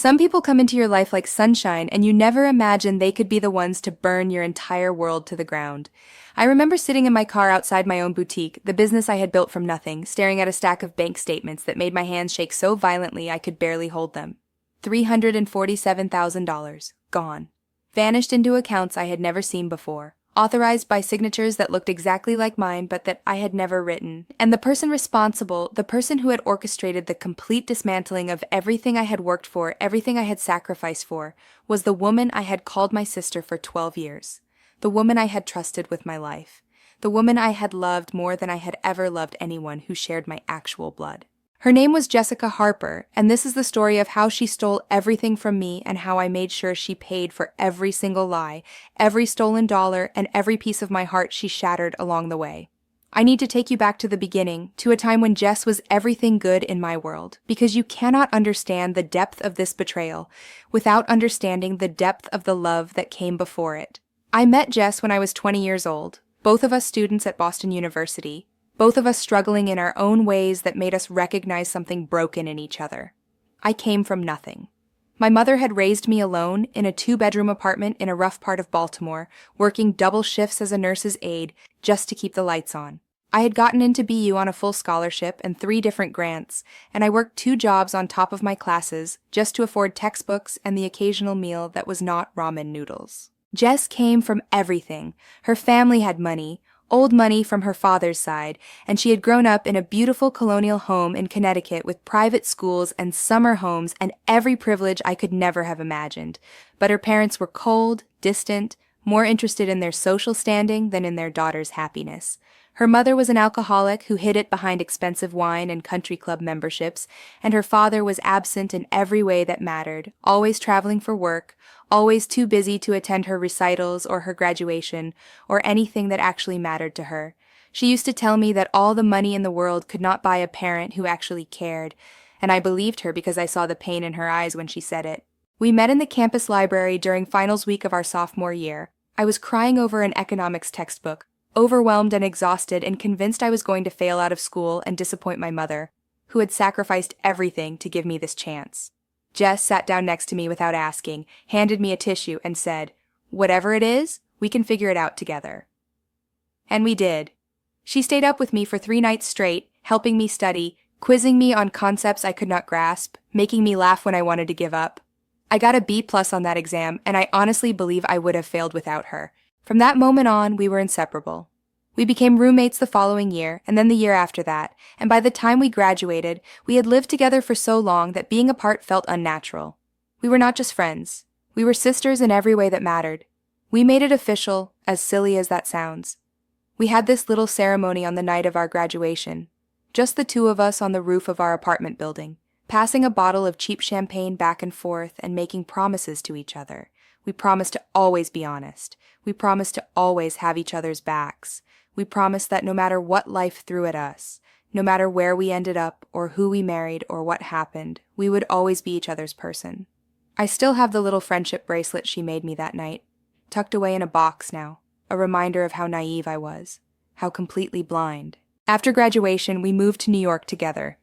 Some people come into your life like sunshine, and you never imagine they could be the ones to burn your entire world to the ground. I remember sitting in my car outside my own boutique, the business I had built from nothing, staring at a stack of bank statements that made my hands shake so violently I could barely hold them. $347,000. Gone. Vanished into accounts I had never seen before. Authorized by signatures that looked exactly like mine but that I had never written. And the person responsible, the person who had orchestrated the complete dismantling of everything I had worked for, everything I had sacrificed for, was the woman I had called my sister for 12 years. The woman I had trusted with my life. The woman I had loved more than I had ever loved anyone who shared my actual blood. Her name was Jessica Harper, and this is the story of how she stole everything from me and how I made sure she paid for every single lie, every stolen dollar, and every piece of my heart she shattered along the way. I need to take you back to the beginning, to a time when Jess was everything good in my world, because you cannot understand the depth of this betrayal without understanding the depth of the love that came before it. I met Jess when I was 20 years old, both of us students at Boston University. Both of us struggling in our own ways that made us recognize something broken in each other. I came from nothing. My mother had raised me alone in a 2-bedroom apartment in a rough part of Baltimore, working double shifts as a nurse's aide just to keep the lights on. I had gotten into BU on a full scholarship and 3 different grants, and I worked 2 jobs on top of my classes just to afford textbooks and the occasional meal that was not ramen noodles. Jess came from everything. Her family had money, old money from her father's side, and she had grown up in a beautiful colonial home in Connecticut with private schools and summer homes and every privilege I could never have imagined. But her parents were cold, distant, more interested in their social standing than in their daughter's happiness. Her mother was an alcoholic who hid it behind expensive wine and country club memberships, and her father was absent in every way that mattered, always traveling for work, always too busy to attend her recitals or her graduation, or anything that actually mattered to her. She used to tell me that all the money in the world could not buy a parent who actually cared, and I believed her because I saw the pain in her eyes when she said it. We met in the campus library during finals week of our sophomore year. I was crying over an economics textbook, overwhelmed and exhausted and convinced I was going to fail out of school and disappoint my mother, who had sacrificed everything to give me this chance. Jess sat down next to me without asking, handed me a tissue, and said, "Whatever it is, we can figure it out together." And we did. She stayed up with me for 3 nights straight, helping me study, quizzing me on concepts I could not grasp, making me laugh when I wanted to give up. I got a B+ on that exam, and I honestly believe I would have failed without her. From that moment on, we were inseparable. We became roommates the following year, and then the year after that, and by the time we graduated, we had lived together for so long that being apart felt unnatural. We were not just friends. We were sisters in every way that mattered. We made it official, as silly as that sounds. We had this little ceremony on the night of our graduation, just the 2 of us on the roof of our apartment building, passing a bottle of cheap champagne back and forth and making promises to each other. We promised to always be honest. We promised to always have each other's backs. We promised that no matter what life threw at us, no matter where we ended up or who we married or what happened, we would always be each other's person. I still have the little friendship bracelet she made me that night, tucked away in a box now, a reminder of how naive I was, how completely blind. After graduation, we moved to New York together.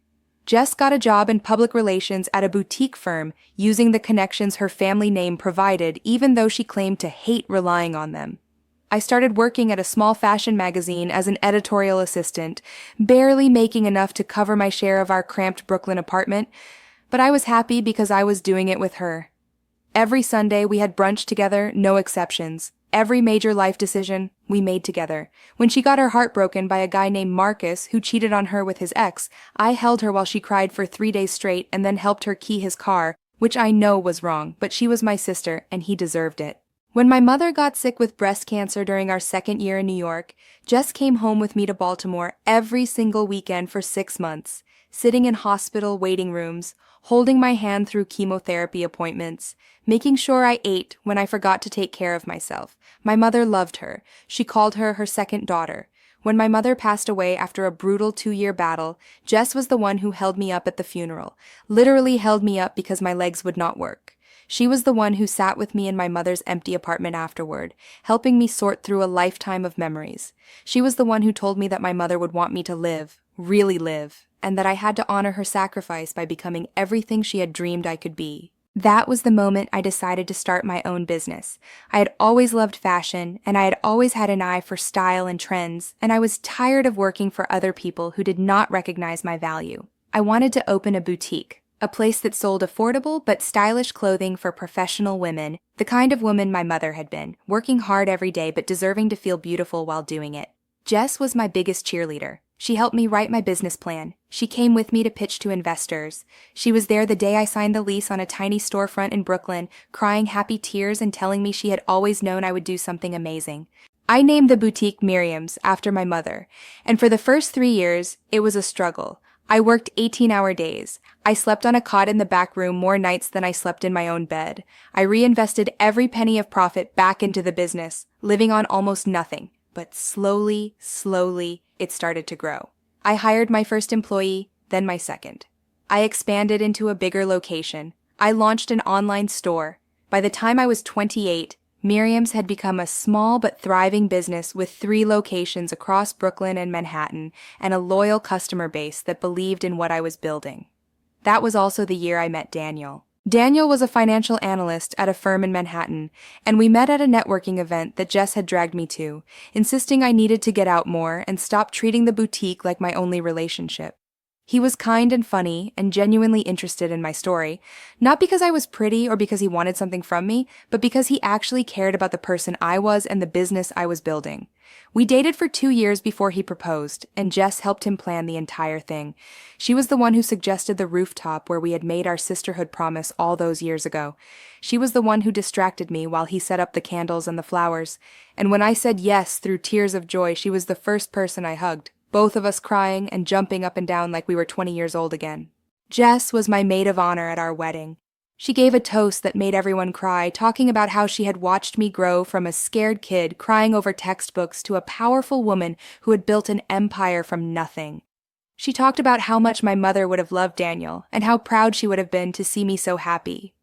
Jess got a job in public relations at a boutique firm using the connections her family name provided, even though she claimed to hate relying on them. I started working at a small fashion magazine as an editorial assistant, barely making enough to cover my share of our cramped Brooklyn apartment, but I was happy because I was doing it with her. Every Sunday we had brunch together, no exceptions. Every major life decision we made together. When she got her heart broken by a guy named Marcus who cheated on her with his ex, I held her while she cried for 3 days straight and then helped her key his car, which I know was wrong, but she was my sister and he deserved it. When my mother got sick with breast cancer during our 2nd year in New York, Jess came home with me to Baltimore every single weekend for 6 months, sitting in hospital waiting rooms, holding my hand through chemotherapy appointments, making sure I ate when I forgot to take care of myself. My mother loved her. She called her her second daughter. When my mother passed away after a brutal 2-year battle, Jess was the one who held me up at the funeral, literally held me up because my legs would not work. She was the one who sat with me in my mother's empty apartment afterward, helping me sort through a lifetime of memories. She was the one who told me that my mother would want me to live, really live, and that I had to honor her sacrifice by becoming everything she had dreamed I could be. That was the moment I decided to start my own business. I had always loved fashion, and I had always had an eye for style and trends, and I was tired of working for other people who did not recognize my value. I wanted to open a boutique, a place that sold affordable but stylish clothing for professional women, the kind of woman my mother had been, working hard every day but deserving to feel beautiful while doing it. Jess was my biggest cheerleader. She helped me write my business plan. She came with me to pitch to investors. She was there the day I signed the lease on a tiny storefront in Brooklyn, crying happy tears and telling me she had always known I would do something amazing. I named the boutique Miriam's after my mother, and for the first 3 years, it was a struggle. I worked 18-hour days. I slept on a cot in the back room more nights than I slept in my own bed. I reinvested every penny of profit back into the business, living on almost nothing. But slowly, it started to grow. I hired my first employee, then my second. I expanded into a bigger location. I launched an online store. By the time I was 28, Miriam's had become a small but thriving business with 3 locations across Brooklyn and Manhattan and a loyal customer base that believed in what I was building. That was also the year I met Daniel. Daniel was a financial analyst at a firm in Manhattan, and we met at a networking event that Jess had dragged me to, insisting I needed to get out more and stop treating the boutique like my only relationship. He was kind and funny and genuinely interested in my story, not because I was pretty or because he wanted something from me, but because he actually cared about the person I was and the business I was building. We dated for 2 years before he proposed, and Jess helped him plan the entire thing. She was the one who suggested the rooftop where we had made our sisterhood promise all those years ago. She was the one who distracted me while he set up the candles and the flowers, and when I said yes through tears of joy, she was the first person I hugged, both of us crying and jumping up and down like we were 20 years old again. Jess was my maid of honor at our wedding. She gave a toast that made everyone cry, talking about how she had watched me grow from a scared kid crying over textbooks to a powerful woman who had built an empire from nothing. She talked about how much my mother would have loved Daniel and how proud she would have been to see me so happy.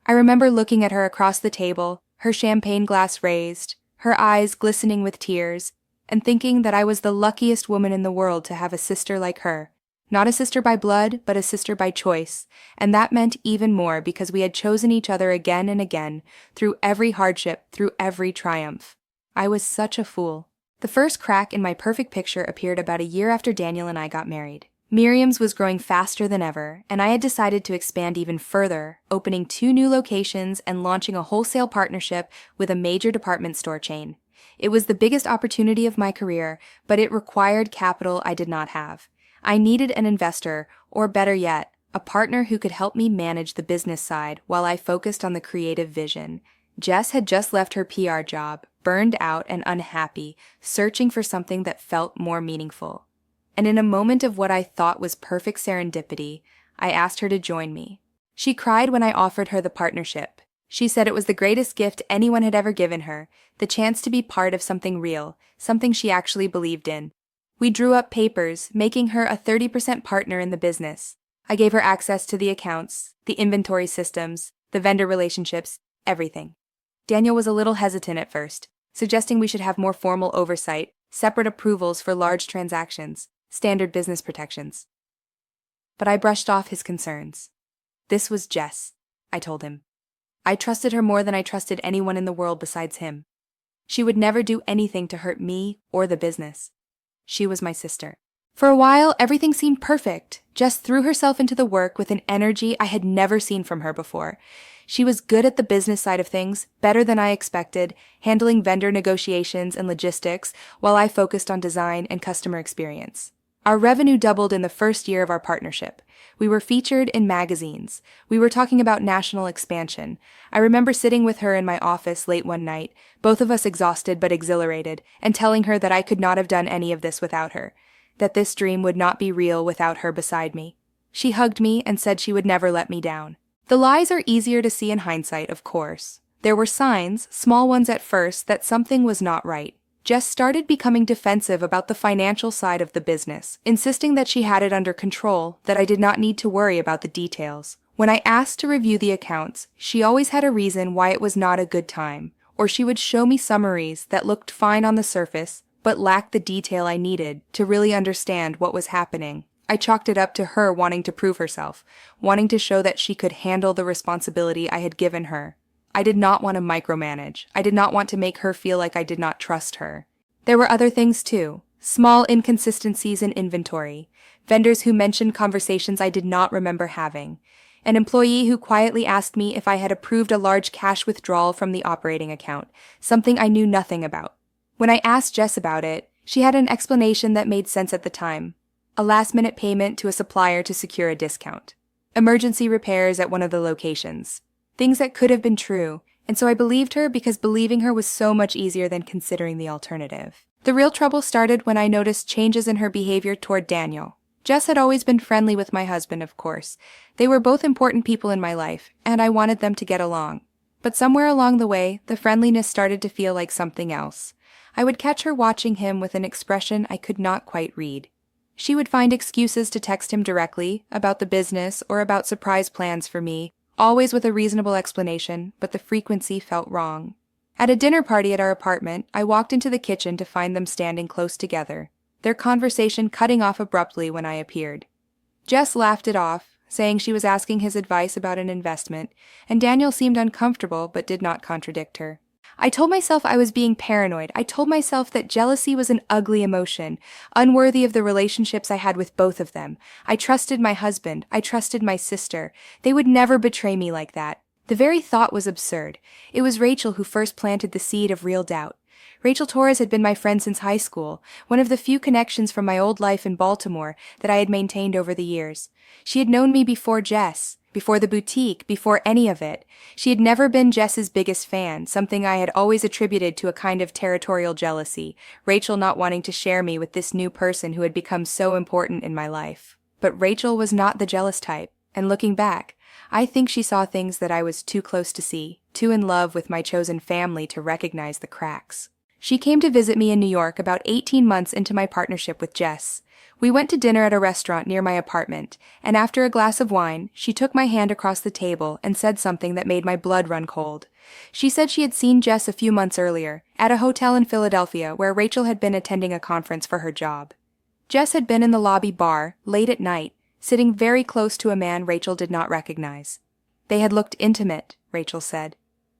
I remember looking at her across the table, her champagne glass raised, her eyes glistening with tears, and thinking that I was the luckiest woman in the world to have a sister like her. Not a sister by blood, but a sister by choice, and that meant even more because we had chosen each other again and again, through every hardship, through every triumph. I was such a fool. The first crack in my perfect picture appeared about a year after Daniel and I got married. Miriam's was growing faster than ever, and I had decided to expand even further, opening 2 new locations and launching a wholesale partnership with a major department store chain. It was the biggest opportunity of my career, but it required capital I did not have. I needed an investor, or better yet, a partner who could help me manage the business side while I focused on the creative vision. Jess had just left her PR job, burned out and unhappy, searching for something that felt more meaningful. And in a moment of what I thought was perfect serendipity, I asked her to join me. She cried when I offered her the partnership. She said it was the greatest gift anyone had ever given her, the chance to be part of something real, something she actually believed in. We drew up papers, making her a 30% partner in the business. I gave her access to the accounts, the inventory systems, the vendor relationships, everything. Daniel was a little hesitant at first, suggesting we should have more formal oversight, separate approvals for large transactions, standard business protections. But I brushed off his concerns. This was Jess, I told him. I trusted her more than I trusted anyone in the world besides him. She would never do anything to hurt me or the business. She was my sister. For a while, everything seemed perfect. Jess threw herself into the work with an energy I had never seen from her before. She was good at the business side of things, better than I expected, handling vendor negotiations and logistics, while I focused on design and customer experience. Our revenue doubled in the first year of our partnership. We were featured in magazines. We were talking about national expansion. I remember sitting with her in my office late one night, both of us exhausted but exhilarated, and telling her that I could not have done any of this without her, that this dream would not be real without her beside me. She hugged me and said she would never let me down. The lies are easier to see in hindsight, of course. There were signs, small ones at first, that something was not right. Jess started becoming defensive about the financial side of the business, insisting that she had it under control, that I did not need to worry about the details. When I asked to review the accounts, she always had a reason why it was not a good time, or she would show me summaries that looked fine on the surface, but lacked the detail I needed to really understand what was happening. I chalked it up to her wanting to prove herself, wanting to show that she could handle the responsibility I had given her. I did not want to micromanage. I did not want to make her feel like I did not trust her. There were other things too. Small inconsistencies in inventory, vendors who mentioned conversations I did not remember having, an employee who quietly asked me if I had approved a large cash withdrawal from the operating account, something I knew nothing about. When I asked Jess about it, she had an explanation that made sense at the time. A last-minute payment to a supplier to secure a discount. Emergency repairs at one of the locations. Things that could have been true, and so I believed her because believing her was so much easier than considering the alternative. The real trouble started when I noticed changes in her behavior toward Daniel. Jess had always been friendly with my husband, of course. They were both important people in my life, and I wanted them to get along. But somewhere along the way, the friendliness started to feel like something else. I would catch her watching him with an expression I could not quite read. She would find excuses to text him directly, about the business or about surprise plans for me, always with a reasonable explanation, but the frequency felt wrong. At a dinner party at our apartment, I walked into the kitchen to find them standing close together, their conversation cutting off abruptly when I appeared. Jess laughed it off, saying she was asking his advice about an investment, and Daniel seemed uncomfortable but did not contradict her. I told myself I was being paranoid. I told myself that jealousy was an ugly emotion, unworthy of the relationships I had with both of them. I trusted my husband. I trusted my sister. They would never betray me like that. The very thought was absurd. It was Rachel who first planted the seed of real doubt. Rachel Torres had been my friend since high school, one of the few connections from my old life in Baltimore that I had maintained over the years. She had known me before Jess, before the boutique, before any of it. She had never been Jess's biggest fan, something I had always attributed to a kind of territorial jealousy, Rachel not wanting to share me with this new person who had become so important in my life. But Rachel was not the jealous type, and looking back, I think she saw things that I was too close to see, too in love with my chosen family to recognize the cracks. She came to visit me in New York about 18 months into my partnership with Jess. We went to dinner at a restaurant near my apartment, and after a glass of wine, she took my hand across the table and said something that made my blood run cold. She said she had seen Jess a few months earlier, at a hotel in Philadelphia where Rachel had been attending a conference for her job. Jess had been in the lobby bar, late at night, sitting very close to a man Rachel did not recognize. They had looked intimate, Rachel said,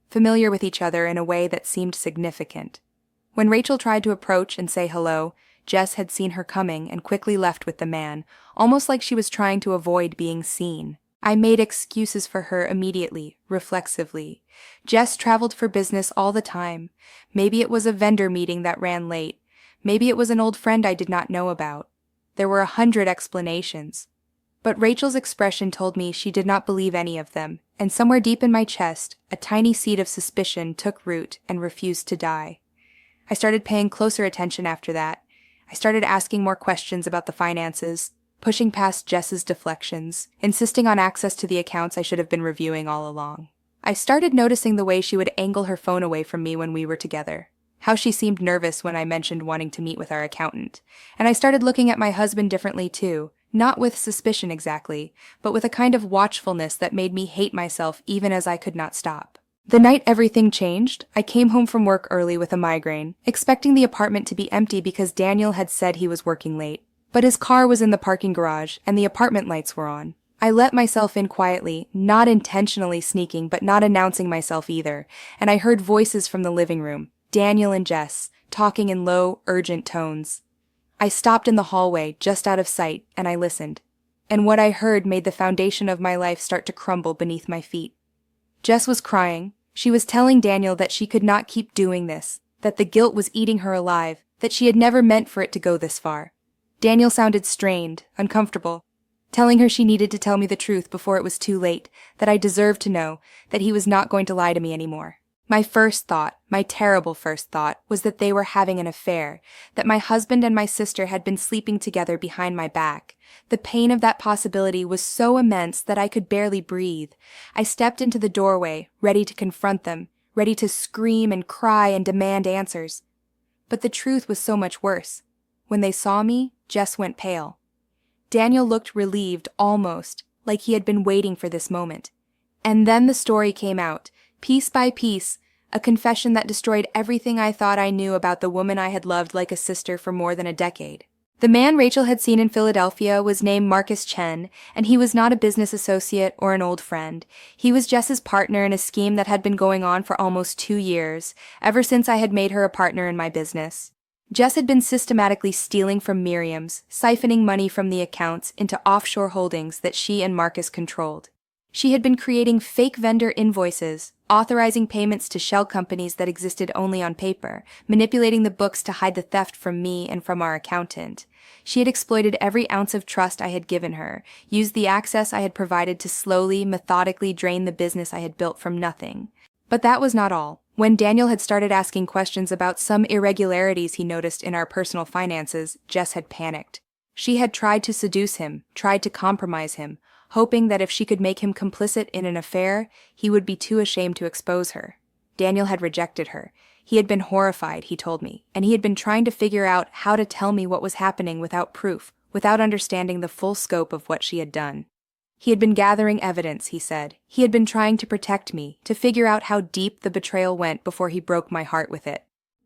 familiar with each other in a way that seemed significant. When Rachel tried to approach and say hello, Jess had seen her coming and quickly left with the man, almost like she was trying to avoid being seen. I made excuses for her immediately, reflexively. Jess traveled for business all the time. Maybe it was a vendor meeting that ran late. Maybe it was an old friend I did not know about. There were 100 explanations. But Rachel's expression told me she did not believe any of them, and somewhere deep in my chest, a tiny seed of suspicion took root and refused to die. I started paying closer attention after that. I started asking more questions about the finances, pushing past Jess's deflections, insisting on access to the accounts I should have been reviewing all along. I started noticing the way she would angle her phone away from me when we were together, how she seemed nervous when I mentioned wanting to meet with our accountant, and I started looking at my husband differently too, not with suspicion exactly, but with a kind of watchfulness that made me hate myself even as I could not stop. The night everything changed, I came home from work early with a migraine, expecting the apartment to be empty because Daniel had said he was working late. But his car was in the parking garage, and the apartment lights were on. I let myself in quietly, not intentionally sneaking, but not announcing myself either, and I heard voices from the living room, Daniel and Jess, talking in low, urgent tones. I stopped in the hallway, just out of sight, and I listened. And what I heard made the foundation of my life start to crumble beneath my feet. Jess was crying. She was telling Daniel that she could not keep doing this, that the guilt was eating her alive, that she had never meant for it to go this far. Daniel sounded strained, uncomfortable, telling her she needed to tell me the truth before it was too late, that I deserved to know, that he was not going to lie to me anymore. My first thought, my terrible first thought, was that they were having an affair, that my husband and my sister had been sleeping together behind my back. The pain of that possibility was so immense that I could barely breathe. I stepped into the doorway, ready to confront them, ready to scream and cry and demand answers. But the truth was so much worse. When they saw me, Jess went pale. Daniel looked relieved, almost, like he had been waiting for this moment. And then the story came out, piece by piece, a confession that destroyed everything I thought I knew about the woman I had loved like a sister for more than a decade. The man Rachel had seen in Philadelphia was named Marcus Chen, and he was not a business associate or an old friend. He was Jess's partner in a scheme that had been going on for almost 2 years, ever since I had made her a partner in my business. Jess had been systematically stealing from Miriam's, siphoning money from the accounts into offshore holdings that she and Marcus controlled. She had been creating fake vendor invoices, authorizing payments to shell companies that existed only on paper, manipulating the books to hide the theft from me and from our accountant. She had exploited every ounce of trust I had given her, used the access I had provided to slowly, methodically drain the business I had built from nothing. But that was not all. When Daniel had started asking questions about some irregularities he noticed in our personal finances, Jess had panicked. She had tried to seduce him, tried to compromise him, hoping that if she could make him complicit in an affair, he would be too ashamed to expose her. Daniel had rejected her. He had been horrified, he told me, and he had been trying to figure out how to tell me what was happening without proof, without understanding the full scope of what she had done. He had been gathering evidence, he said. He had been trying to protect me, to figure out how deep the betrayal went before he broke my heart with it.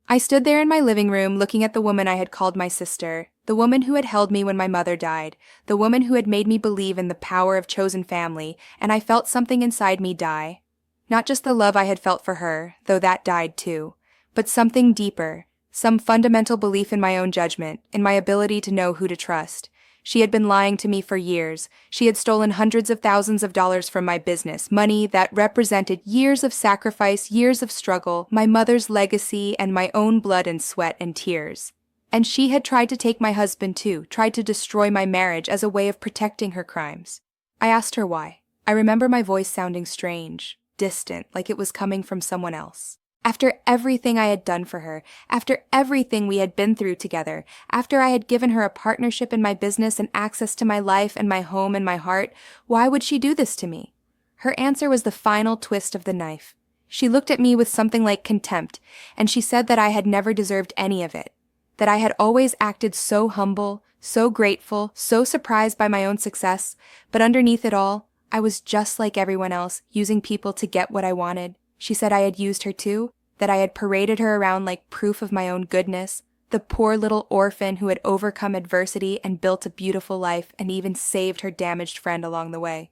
I stood there in my living room looking at the woman I had called my sister, the woman who had held me when my mother died, the woman who had made me believe in the power of chosen family, and I felt something inside me die. Not just the love I had felt for her, though that died too, but something deeper, some fundamental belief in my own judgment, in my ability to know who to trust. She had been lying to me for years. She had stolen hundreds of thousands of dollars from my business, money that represented years of sacrifice, years of struggle, my mother's legacy, and my own blood and sweat and tears. And she had tried to take my husband too, tried to destroy my marriage as a way of protecting her crimes. I asked her why. I remember my voice sounding strange, distant, like it was coming from someone else. After everything I had done for her, after everything we had been through together, after I had given her a partnership in my business and access to my life and my home and my heart, why would she do this to me? Her answer was the final twist of the knife. She looked at me with something like contempt, and she said that I had never deserved any of it, that I had always acted so humble, so grateful, so surprised by my own success, but underneath it all, I was just like everyone else, using people to get what I wanted. She said I had used her too, that I had paraded her around like proof of my own goodness, the poor little orphan who had overcome adversity and built a beautiful life and even saved her damaged friend along the way.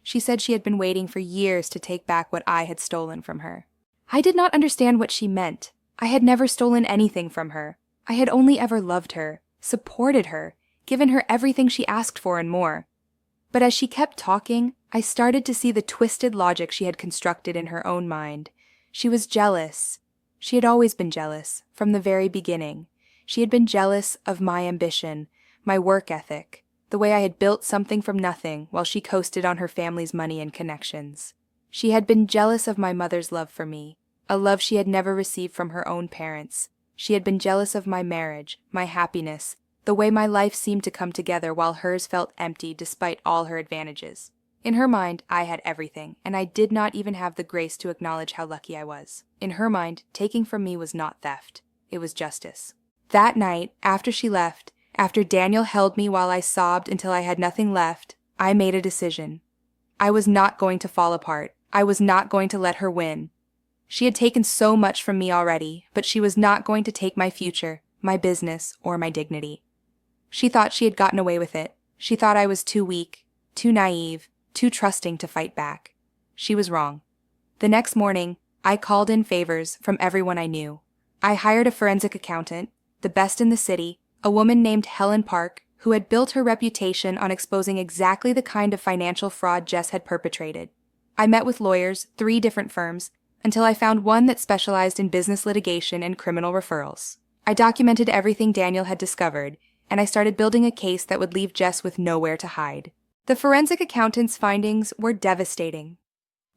She said she had been waiting for years to take back what I had stolen from her. I did not understand what she meant. I had never stolen anything from her. I had only ever loved her, supported her, given her everything she asked for and more. But as she kept talking, I started to see the twisted logic she had constructed in her own mind. She was jealous. She had always been jealous, from the very beginning. She had been jealous of my ambition, my work ethic, the way I had built something from nothing while she coasted on her family's money and connections. She had been jealous of my mother's love for me, a love she had never received from her own parents. She had been jealous of my marriage, my happiness, the way my life seemed to come together while hers felt empty despite all her advantages. In her mind, I had everything, and I did not even have the grace to acknowledge how lucky I was. In her mind, taking from me was not theft. It was justice. That night, after she left, after Daniel held me while I sobbed until I had nothing left, I made a decision. I was not going to fall apart. I was not going to let her win. She had taken so much from me already, but she was not going to take my future, my business, or my dignity. She thought she had gotten away with it. She thought I was too weak, too naive, too trusting to fight back. She was wrong. The next morning, I called in favors from everyone I knew. I hired a forensic accountant, the best in the city, a woman named Helen Park, who had built her reputation on exposing exactly the kind of financial fraud Jess had perpetrated. I met with lawyers, 3 different firms, until I found one that specialized in business litigation and criminal referrals. I documented everything Daniel had discovered, and I started building a case that would leave Jess with nowhere to hide. The forensic accountant's findings were devastating.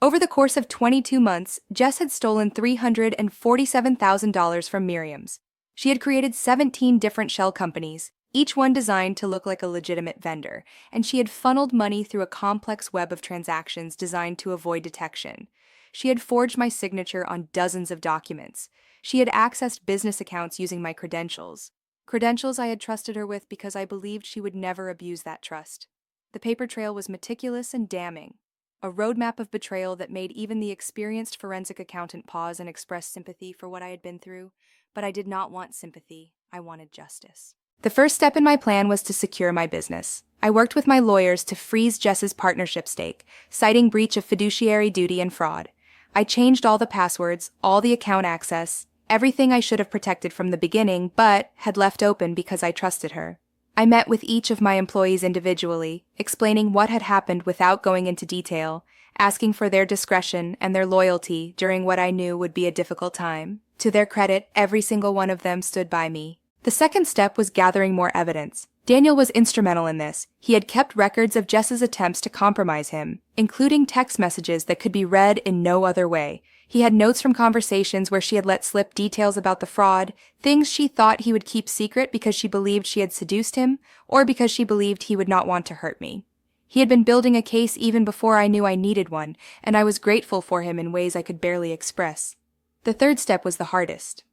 Over the course of 22 months, Jess had stolen $347,000 from Miriam's. She had created 17 different shell companies, each one designed to look like a legitimate vendor, and she had funneled money through a complex web of transactions designed to avoid detection. She had forged my signature on dozens of documents. She had accessed business accounts using my credentials. Credentials I had trusted her with because I believed she would never abuse that trust. The paper trail was meticulous and damning, a roadmap of betrayal that made even the experienced forensic accountant pause and express sympathy for what I had been through, but I did not want sympathy. I wanted justice. The first step in my plan was to secure my business. I worked with my lawyers to freeze Jess's partnership stake, citing breach of fiduciary duty and fraud. I changed all the passwords, all the account access, everything I should have protected from the beginning, but had left open because I trusted her. I met with each of my employees individually, explaining what had happened without going into detail, asking for their discretion and their loyalty during what I knew would be a difficult time. To their credit, every single one of them stood by me. The second step was gathering more evidence. Daniel was instrumental in this. He had kept records of Jess's attempts to compromise him, including text messages that could be read in no other way. He had notes from conversations where she had let slip details about the fraud, things she thought he would keep secret because she believed she had seduced him, or because she believed he would not want to hurt me. He had been building a case even before I knew I needed one, and I was grateful for him in ways I could barely express. The third step was the hardest.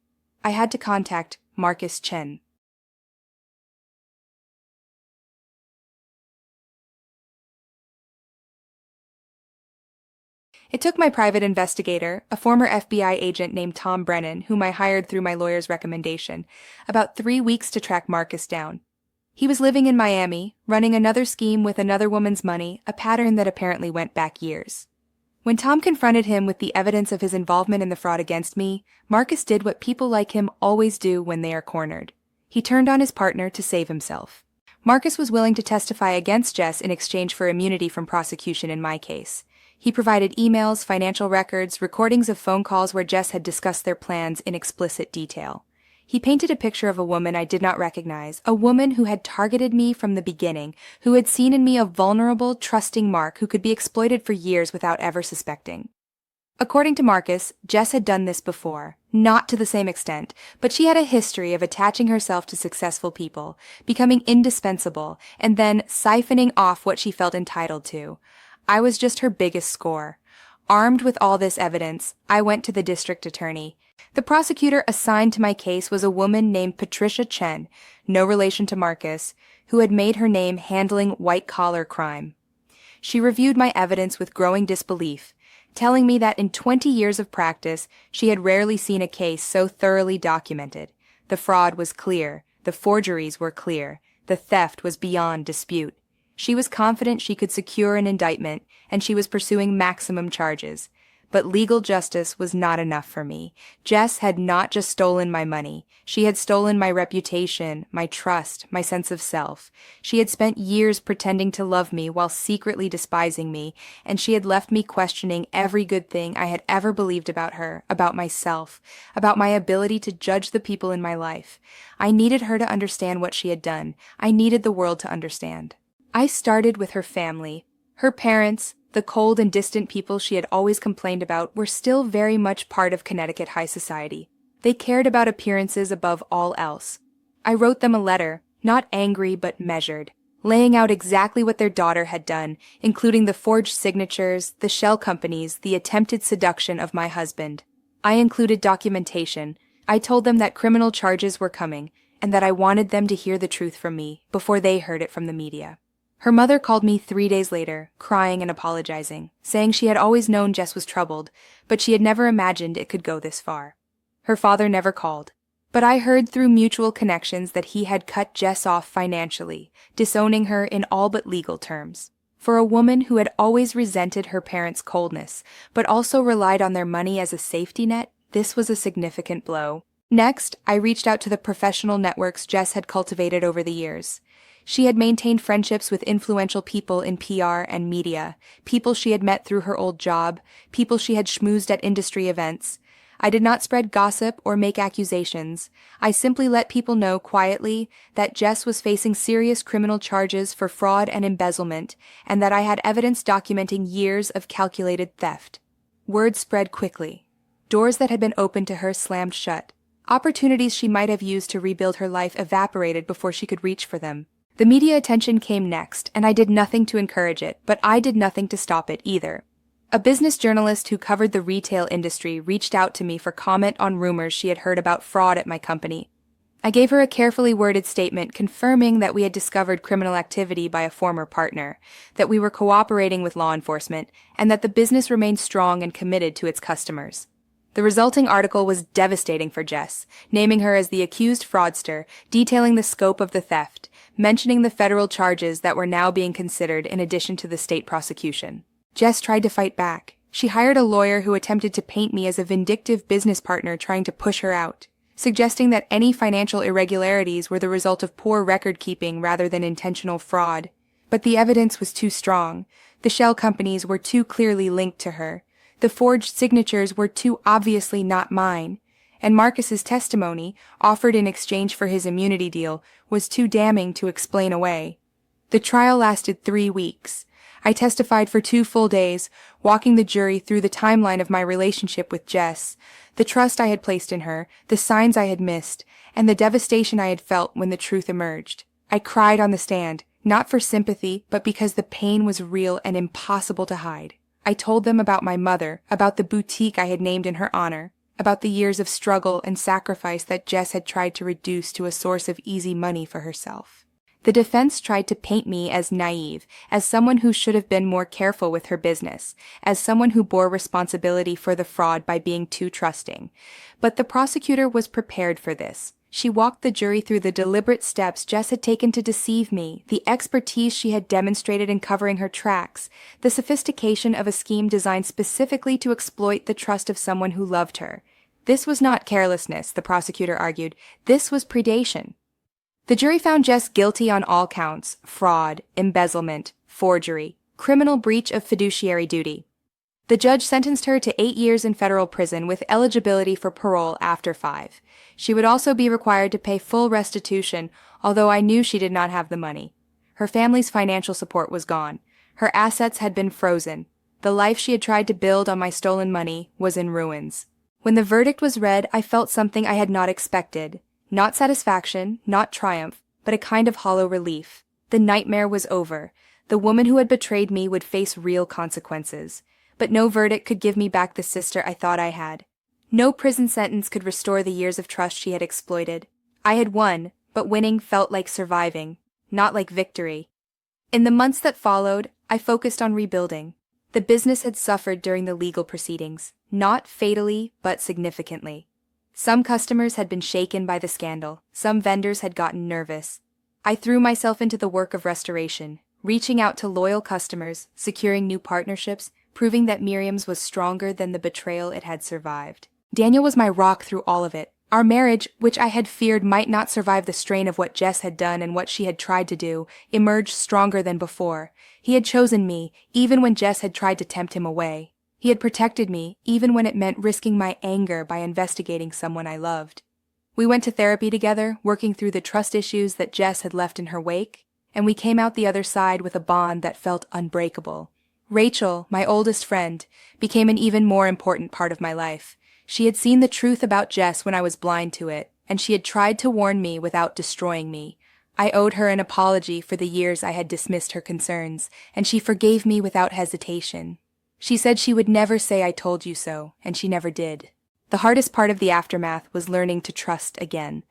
I had to contact Marcus Chen. It took my private investigator, a former FBI agent named Tom Brennan, whom I hired through my lawyer's recommendation, about 3 weeks to track Marcus down. He was living in Miami, running another scheme with another woman's money, a pattern that apparently went back years. When Tom confronted him with the evidence of his involvement in the fraud against me, Marcus did what people like him always do when they are cornered. He turned on his partner to save himself. Marcus was willing to testify against Jess in exchange for immunity from prosecution in my case. He provided emails, financial records, recordings of phone calls where Jess had discussed their plans in explicit detail. He painted a picture of a woman I did not recognize, a woman who had targeted me from the beginning, who had seen in me a vulnerable, trusting Mark who could be exploited for years without ever suspecting. According to Marcus, Jess had done this before, not to the same extent, but she had a history of attaching herself to successful people, becoming indispensable, and then siphoning off what she felt entitled to. I was just her biggest score. Armed with all this evidence, I went to the district attorney. The prosecutor assigned to my case was a woman named Patricia Chen, no relation to Marcus, who had made her name handling white-collar crime. She reviewed my evidence with growing disbelief, telling me that in 20 years of practice, she had rarely seen a case so thoroughly documented. The fraud was clear, the forgeries were clear, the theft was beyond dispute. She was confident she could secure an indictment, and she was pursuing maximum charges. But legal justice was not enough for me. Jess had not just stolen my money. She had stolen my reputation, my trust, my sense of self. She had spent years pretending to love me while secretly despising me, and she had left me questioning every good thing I had ever believed about her, about myself, about my ability to judge the people in my life. I needed her to understand what she had done. I needed the world to understand. I started with her family. Her parents, the cold and distant people she had always complained about, were still very much part of Connecticut high society. They cared about appearances above all else. I wrote them a letter, not angry but measured, laying out exactly what their daughter had done, including the forged signatures, the shell companies, the attempted seduction of my husband. I included documentation. I told them that criminal charges were coming, and that I wanted them to hear the truth from me before they heard it from the media. Her mother called me 3 days later, crying and apologizing, saying she had always known Jess was troubled, but she had never imagined it could go this far. Her father never called, but I heard through mutual connections that he had cut Jess off financially, disowning her in all but legal terms. For a woman who had always resented her parents' coldness, but also relied on their money as a safety net, this was a significant blow. Next, I reached out to the professional networks Jess had cultivated over the years. She had maintained friendships with influential people in PR and media, people she had met through her old job, people she had schmoozed at industry events. I did not spread gossip or make accusations. I simply let people know quietly that Jess was facing serious criminal charges for fraud and embezzlement, and that I had evidence documenting years of calculated theft. Word spread quickly. Doors that had been opened to her slammed shut. Opportunities she might have used to rebuild her life evaporated before she could reach for them. The media attention came next, and I did nothing to encourage it, but I did nothing to stop it either. A business journalist who covered the retail industry reached out to me for comment on rumors she had heard about fraud at my company. I gave her a carefully worded statement confirming that we had discovered criminal activity by a former partner, that we were cooperating with law enforcement, and that the business remained strong and committed to its customers. The resulting article was devastating for Jess, naming her as the accused fraudster, detailing the scope of the theft, mentioning the federal charges that were now being considered in addition to the state prosecution. Jess tried to fight back. She hired a lawyer who attempted to paint me as a vindictive business partner trying to push her out, suggesting that any financial irregularities were the result of poor record-keeping rather than intentional fraud. But the evidence was too strong. The shell companies were too clearly linked to her. The forged signatures were too obviously not mine. And Marcus's testimony, offered in exchange for his immunity deal, was too damning to explain away. The trial lasted 3 weeks. I testified for 2 full days, walking the jury through the timeline of my relationship with Jess, the trust I had placed in her, the signs I had missed, and the devastation I had felt when the truth emerged. I cried on the stand, not for sympathy, but because the pain was real and impossible to hide. I told them about my mother, about the boutique I had named in her honor, about the years of struggle and sacrifice that Jess had tried to reduce to a source of easy money for herself. The defense tried to paint me as naive, as someone who should have been more careful with her business, as someone who bore responsibility for the fraud by being too trusting. But the prosecutor was prepared for this. She walked the jury through the deliberate steps Jess had taken to deceive me, the expertise she had demonstrated in covering her tracks, the sophistication of a scheme designed specifically to exploit the trust of someone who loved her. This was not carelessness, the prosecutor argued. This was predation. The jury found Jess guilty on all counts: fraud, embezzlement, forgery, criminal breach of fiduciary duty. The judge sentenced her to 8 years in federal prison with eligibility for parole after 5. She would also be required to pay full restitution, although I knew she did not have the money. Her family's financial support was gone. Her assets had been frozen. The life she had tried to build on my stolen money was in ruins. When the verdict was read, I felt something I had not expected. Not satisfaction, not triumph, but a kind of hollow relief. The nightmare was over. The woman who had betrayed me would face real consequences. But no verdict could give me back the sister I thought I had. No prison sentence could restore the years of trust she had exploited. I had won, but winning felt like surviving, not like victory. In the months that followed, I focused on rebuilding. The business had suffered during the legal proceedings, not fatally, but significantly. Some customers had been shaken by the scandal. Some vendors had gotten nervous. I threw myself into the work of restoration, reaching out to loyal customers, securing new partnerships, proving that Miriam's was stronger than the betrayal it had survived. Daniel was my rock through all of it. Our marriage, which I had feared might not survive the strain of what Jess had done and what she had tried to do, emerged stronger than before. He had chosen me, even when Jess had tried to tempt him away. He had protected me, even when it meant risking my anger by investigating someone I loved. We went to therapy together, working through the trust issues that Jess had left in her wake, and we came out the other side with a bond that felt unbreakable. Rachel, my oldest friend, became an even more important part of my life. She had seen the truth about Jess when I was blind to it, and she had tried to warn me without destroying me. I owed her an apology for the years I had dismissed her concerns, and she forgave me without hesitation. She said she would never say I told you so, and she never did. The hardest part of the aftermath was learning to trust again.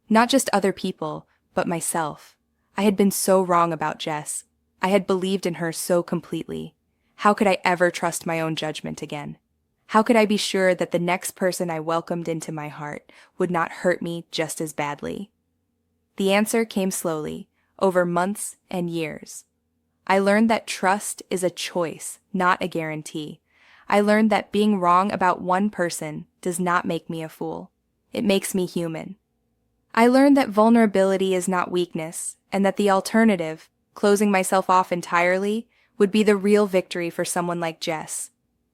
Not just other people, but myself. I had been so wrong about Jess. I had believed in her so completely. How could I ever trust my own judgment again? How could I be sure that the next person I welcomed into my heart would not hurt me just as badly? The answer came slowly, over months and years. I learned that trust is a choice, not a guarantee. I learned that being wrong about one person does not make me a fool. It makes me human. I learned that vulnerability is not weakness, and that the alternative, closing myself off entirely, would be the real victory for someone like Jess.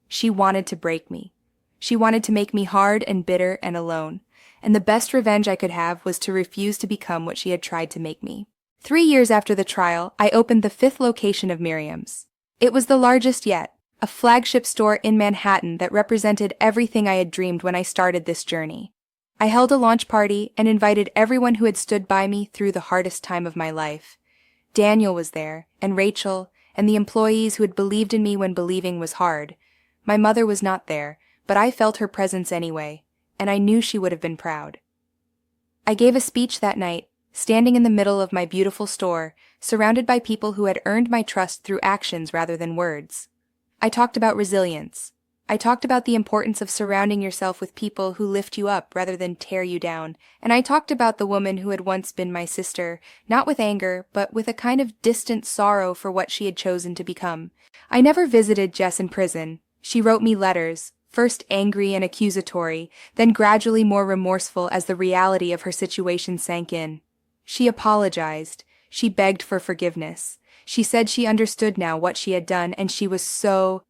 She wanted to break me. She wanted to make me hard and bitter and alone, and the best revenge I could have was to refuse to become what she had tried to make me. 3 years after the trial, I opened the 5th location of Miriam's. It was the largest yet, a flagship store in Manhattan that represented everything I had dreamed when I started this journey. I held a launch party and invited everyone who had stood by me through the hardest time of my life. Daniel was there, and Rachel, and the employees who had believed in me when believing was hard. My mother was not there, but I felt her presence anyway, and I knew she would have been proud. I gave a speech that night, standing in the middle of my beautiful store, surrounded by people who had earned my trust through actions rather than words. I talked about resilience, I talked about the importance of surrounding yourself with people who lift you up rather than tear you down, and I talked about the woman who had once been my sister, not with anger, but with a kind of distant sorrow for what she had chosen to become. I never visited Jess in prison. She wrote me letters, first angry and accusatory, then gradually more remorseful as the reality of her situation sank in. She apologized. She begged for forgiveness. She said she understood now what she had done, and she was so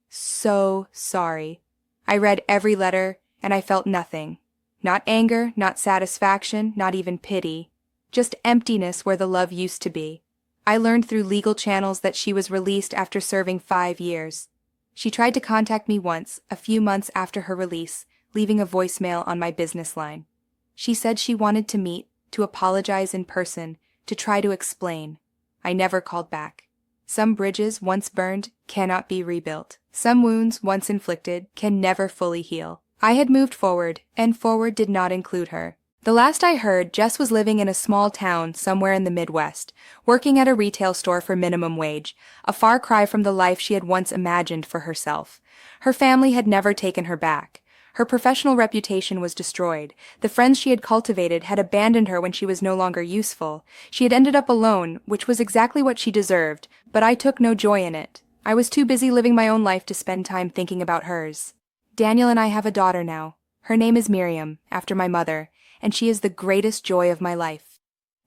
sorry. I read every letter, and I felt nothing. Not anger, not satisfaction, not even pity. Just emptiness where the love used to be. I learned through legal channels that she was released after serving 5 years. She tried to contact me once, a few months after her release, leaving a voicemail on my business line. She said she wanted to meet, to apologize in person, to try to explain. I never called back. Some bridges, once burned, cannot be rebuilt. Some wounds, once inflicted, can never fully heal. I had moved forward, and forward did not include her. The last I heard, Jess was living in a small town somewhere in the Midwest, working at a retail store for minimum wage, a far cry from the life she had once imagined for herself. Her family had never taken her back. Her professional reputation was destroyed. The friends she had cultivated had abandoned her when she was no longer useful. She had ended up alone, which was exactly what she deserved, but I took no joy in it. I was too busy living my own life to spend time thinking about hers. Daniel and I have a daughter now. Her name is Miriam, after my mother, and she is the greatest joy of my life.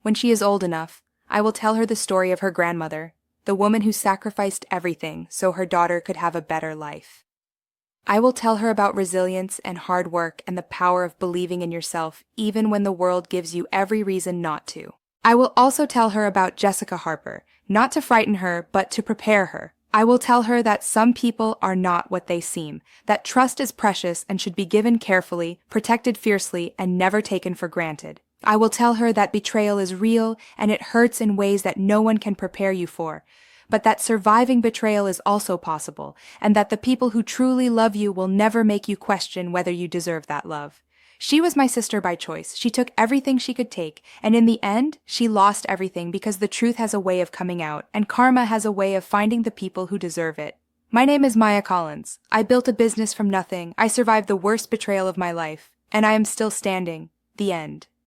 When she is old enough, I will tell her the story of her grandmother, the woman who sacrificed everything so her daughter could have a better life. I will tell her about resilience and hard work and the power of believing in yourself even when the world gives you every reason not to. I will also tell her about Jessica Harper, not to frighten her, but to prepare her. I will tell her that some people are not what they seem, that trust is precious and should be given carefully, protected fiercely, and never taken for granted. I will tell her that betrayal is real and it hurts in ways that no one can prepare you for, but that surviving betrayal is also possible, and that the people who truly love you will never make you question whether you deserve that love. She was my sister by choice. She took everything she could take, and in the end, she lost everything because the truth has a way of coming out, and karma has a way of finding the people who deserve it. My name is Maya Collins. I built a business from nothing. I survived the worst betrayal of my life, and I am still standing. The end.